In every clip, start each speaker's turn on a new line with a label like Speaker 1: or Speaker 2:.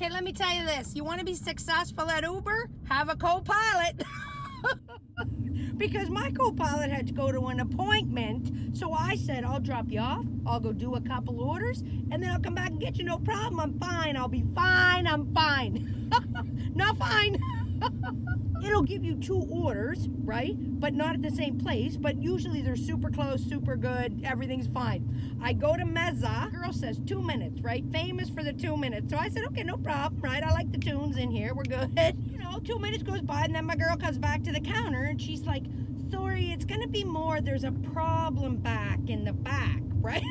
Speaker 1: Okay, let me tell you this. You want to be successful at Uber? Have a copilot. Because my copilot had to go to an appointment, so I said, I'll drop you off, I'll go do a couple orders, and then I'll come back and get you. No problem, I'm fine, I'll be fine, I'm fine. Not fine. It'll give you 2 orders, right? But not at the same place, but usually they're super close, super good, everything's fine. I go to Meza, girl says 2 minutes, right? Famous for the 2 minutes. So I said, okay, no problem, right? I like the tunes in here, we're good. 2 minutes goes by, and then my girl comes back to the counter, and she's like, sorry, it's gonna be more, there's a problem back in the back, right?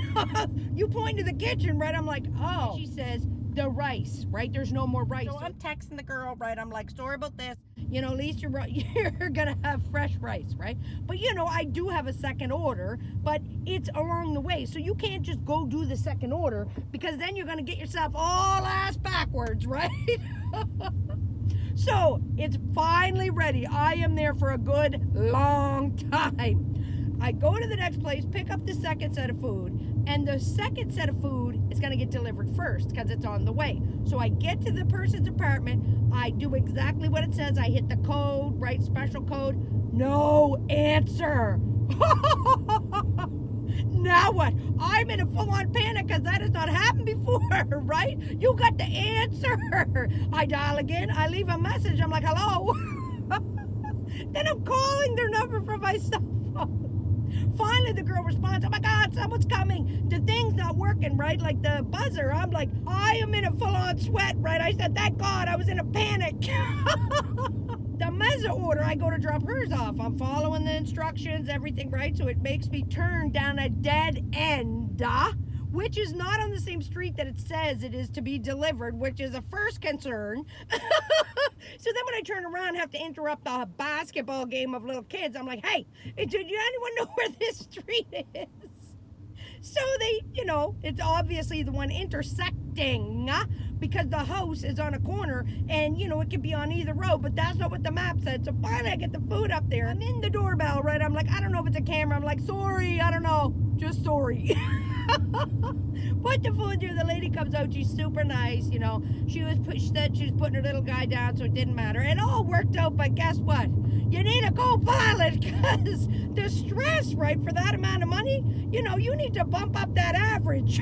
Speaker 1: You point to the kitchen, right? I'm like, oh. She says, the rice, right? There's no more rice. So I'm texting the girl, right? I'm like, sorry about this. At least you're gonna have fresh rice, right? But I do have a second order, but it's along the way. So you can't just go do the second order, because then you're gonna get yourself all ass backwards, right? So it's finally ready. I am there for a good long time. I go to the next place, pick up the second set of food, and the second set of food is going to get delivered first because it's on the way. So I get to the person's apartment, I do exactly what it says, I hit the code, right, special code, no answer. Now what? I'm in a full-on panic because that has not happened before, right? You got the answer. I dial again, I leave a message, I'm like, hello? Then I'm calling their number from my cell phone. Finally, the girl responds, oh my God, someone's coming. The thing's not working, right? Like the buzzer. I'm like, I am in a full-on sweat, right? I said, thank God, I was in a panic. The Meza order, I go to drop hers off. I'm following the instructions, everything, right? So it makes me turn down a dead end, which is not on the same street that it says it is to be delivered, which is a first concern. So then when I turn around, have to interrupt the basketball game of little kids. I'm like, hey, did anyone know where this street is? So they, it's obviously the one intersecting, because the house is on a corner, and it could be on either road, but that's not what the map said. So finally I get the food up there. I'm in the doorbell, right? I'm like, I don't know if it's a camera. I'm like, sorry, I don't know, just sorry. Put the food there. The lady comes out. She's super nice. She said she was putting her little guy down, so it didn't matter. It all worked out, but guess what? You need a co-pilot, because the stress, right, for that amount of money, you need to bump up that average.